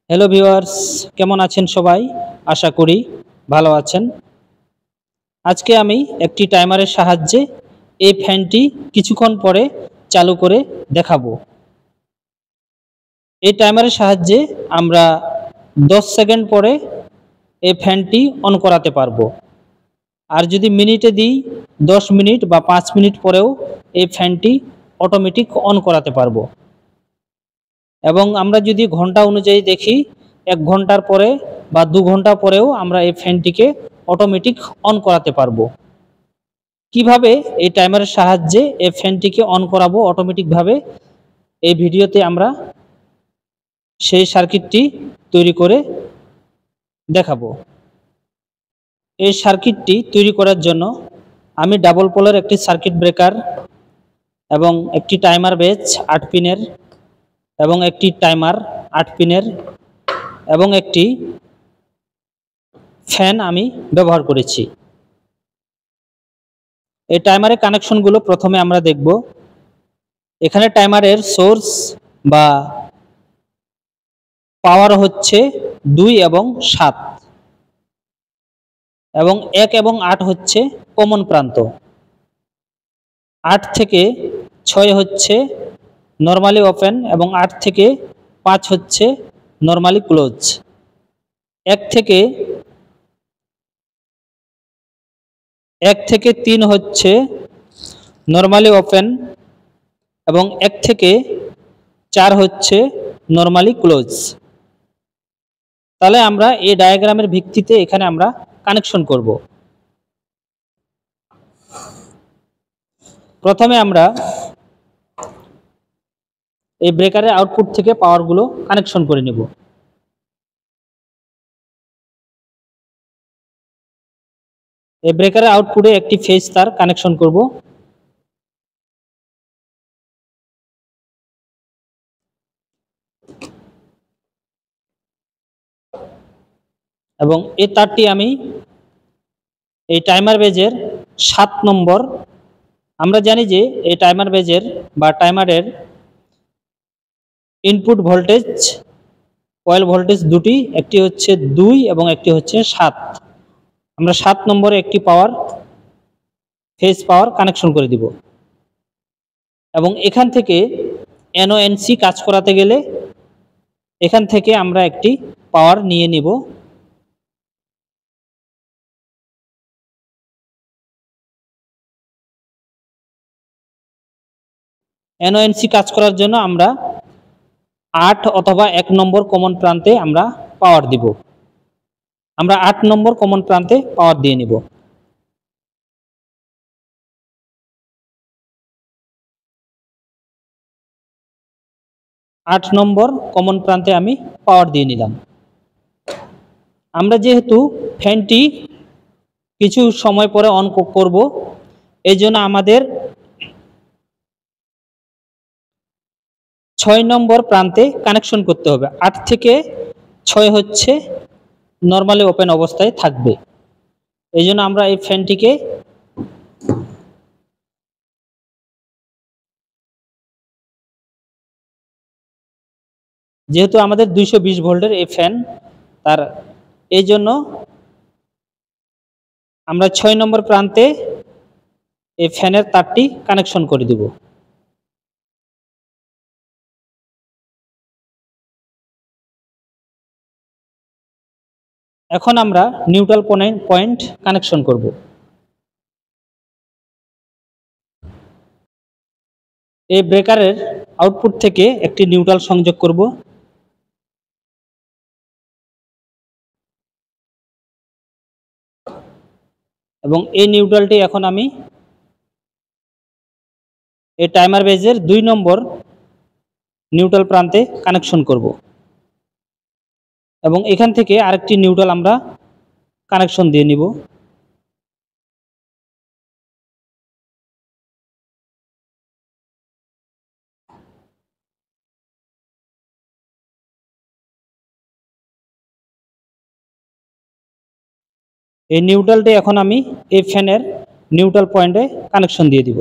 Hello viewers, কেমন আছেন সবাই? আশা করি ভালো আছেন। আজকে আমি একটি টাইমারের সাহায্যে এই ফ্যানটি কিছুক্ষণ পরে চালু করে দেখাবো। এই টাইমারের সাহায্যে আমরা 10 সেকেন্ড পরে এই ফ্যানটি অন করাতে পারবো। আর যদি মিনিটে দিই 10 মিনিট বা 5 মিনিট পরেও এই ফ্যানটি অটোমেটিক অন করাতে পারবো। এবং আমরা যদি ঘন্টা অনুযায়ী দেখি 1 ঘন্টার পরে বা 2 ঘন্টা পরেও আমরা এই ফ্যানটিকে অটোমেটিক অন করাতে পারবো। কিভাবে এই টাইমারের সাহায্যে এই ফ্যানটিকে অন করাবো অটোমেটিকভাবে, এই ভিডিওতে আমরা সেই সার্কিটটি তৈরি করে দেখাবো। এই সার্কিটটি তৈরি করার জন্য আমি ডাবল পোলের একটি সার্কিট ব্রেকার এবং একটি টাইমার বেজ 8 পিনের এবং একটি টাইমার 8 পিনের এবং একটি ফ্যান আমি ব্যবহার করেছি। এই টাইমারের কানেকশনগুলো প্রথমে আমরা দেখব। এখানে টাইমারের সোর্স বা পাওয়ার হচ্ছে 2 এবং 7 এবং 1 এবং 8 হচ্ছে কমন প্রান্ত। 8 থেকে 6 হচ্ছে নরমালি ওপেন এবং 8 থেকে 5 হচ্ছে নরমালি ক্লোজ। 1 থেকে 3 হচ্ছে নরমালি ওপেন এবং 1 থেকে 4 হচ্ছে নরমালি ক্লোজ। তাহলে আমরা এই ডায়াগ্রামের ভিত্তিতে এখানে আমরা কানেকশন করব। প্রথমে আমরা এই ব্রেকারের আউটপুট থেকে পাওয়ারগুলো কানেকশন করে নেব। এই ব্রেকারের আউটপুটে একটি ফেজ তার কানেকশন করব। এবং এই তারটি আমি এই টাইমার বেজের 7 নম্বর, আমরা জানি যে এই টাইমার বেজের বা টাইমারের ইনপুট ভোল্টেজ কয়েল ভোল্টেজ দুটি, একটি হচ্ছে 2 এবং একটি হচ্ছে 7। আমরা 7 নম্বরে একটি পাওয়ার ফেজ পাওয়ার কানেকশন করে দিব এবং এখান থেকে এনওএনসি কাজ করাতে গেলে এখান থেকে আমরা একটি পাওয়ার নিয়ে নিব। এনওএনসি কাজ করার জন্য আমরা 8 অথবা 1 নম্বর কমন প্রান্তে আমরা পাওয়ার দিব। আমরা 8 নম্বর কমন প্রান্তে পাওয়ার দিয়ে নিব। আট নম্বর কমন প্রান্তে আমি পাওয়ার দিয়ে নিলাম। আমরা যেহেতু ফ্যানটি কিছু সময় পরে অন করব, এই জন্য আমাদের 6 নম্বর প্রান্তে কানেকশন করতে হবে। 8 থেকে 6 হচ্ছে নরমালি ওপেন অবস্থায় থাকবে। এই জন্য আমরা এই ফ্যানটিকে যেহেতু আমাদের 220 ভোল্টের এই ফ্যান, তার এই জন্য আমরা 6 নম্বর প্রান্তে এই ফ্যানের তারটি কানেকশন করে দিব। এখন আমরা নিউট্রাল পয়েন্ট কানেকশন করব। এই ব্রেকারের আউটপুট থেকে একটি নিউট্রাল সংযোগ করব। এবং এই নিউট্রালটি এখন আমি এই টাইমার বেজের 2 নম্বর নিউট্রাল প্রান্তে কানেকশন করব এবং এখান থেকে আরেকটি নিউট্রাল আমরা কানেকশন দিয়ে নিব। এই নিউট্রালটি এখন আমি এই ফ্যানের নিউট্রাল পয়েন্টে কানেকশন দিয়ে দিব।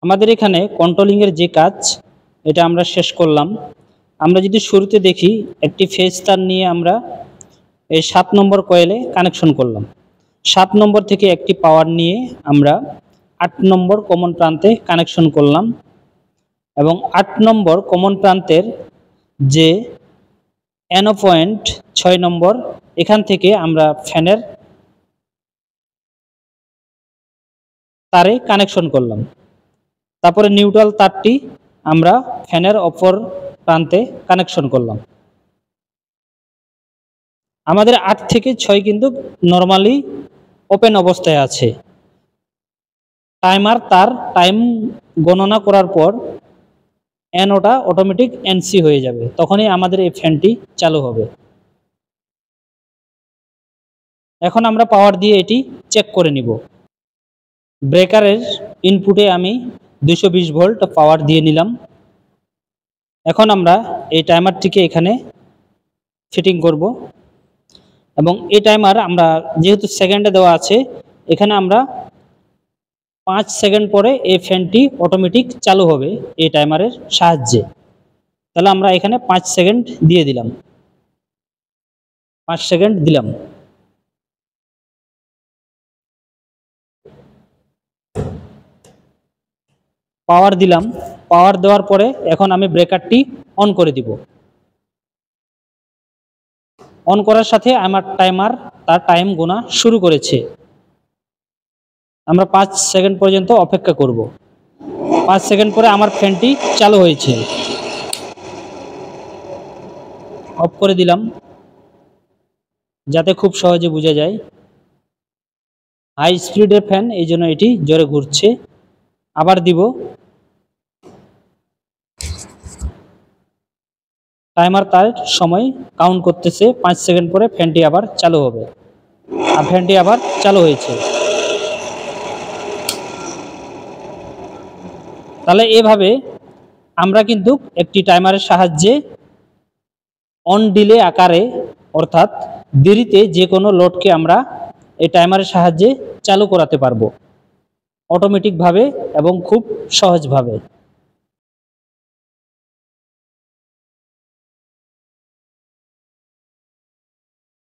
আমাদের এখানে কন্ট্রোলিংয়ের যে কাজ এটা আমরা শেষ করলাম। আমরা যদি শুরুতে দেখি, একটি ফেজ তার নিয়ে আমরা এই 7 নম্বর কয়েলে কানেকশন করলাম। 7 নম্বর থেকে একটি পাওয়ার নিয়ে আমরা 8 নম্বর কমন প্রান্তে কানেকশন করলাম এবং 8 নম্বর কমন প্রান্তের যে NO পয়েন্ট 6 নম্বর, এখান থেকে আমরা ফ্যানের তারে কানেকশন করলাম। তারপরে নিউট্রাল তারটি আমরা ফ্যানের অপর প্রান্তে কানেকশন করলাম। আমাদের 8 থেকে 6 কিন্তু নর্মালি ওপেন অবস্থায় আছে। টাইমার তার টাইম গণনা করার পর NOটা অটোমেটিক NC হয়ে যাবে, তখনই আমাদের এই ফ্যানটি চালু হবে। এখন আমরা পাওয়ার দিয়ে এটি চেক করে নিব। ব্রেকারের ইনপুটে আমি 220 ভোল্ট পাওয়ার দিয়ে নিলাম। এখন আমরা এই টাইমারটিকে এখানে ফিটিং করব এবং এই টাইমার আমরা যেহেতু সেকেন্ডে দেওয়া আছে, এখানে আমরা 5 সেকেন্ড পরে এই ফ্যানটি অটোমেটিক চালু হবে এই টাইমারের সাহায্যে। তাহলে আমরা এখানে 5 সেকেন্ড দিয়ে দিলাম, 5 সেকেন্ড দিলাম। পাওয়ার দিলাম। পাওয়ার দেওয়ার পরে এখন আমি ব্রেকারটি অন করে দিব। অন করার সাথে আমার টাইমার তার টাইম গোনা শুরু করেছে। আমরা 5 সেকেন্ড পর্যন্ত অপেক্ষা করব। 5 সেকেন্ড পরে আমার ফ্যানটি চালু হয়েছে। অফ করে দিলাম যাতে খুব সহজে বোঝা যায়। হাই স্পিডের ফ্যান, এই জন্য এটি জোরে ঘুরছে। আবার দিব। টাইমার তার সময় কাউন্ট করতেছে। 5 সেকেন্ড পরে ফ্যানটি আবার চালু হবে। আর ফ্যানটি আবার চালু হয়েছে। তাহলে এভাবে আমরা কিন্তু একটি টাইমারের সাহায্যে অন ডিলে আকারে, অর্থাৎ দেরিতে যে কোনো লোডকে আমরা এই টাইমারের সাহায্যে চালু করাতে পারবো অটোমেটিকভাবে এবং খুব সহজভাবে।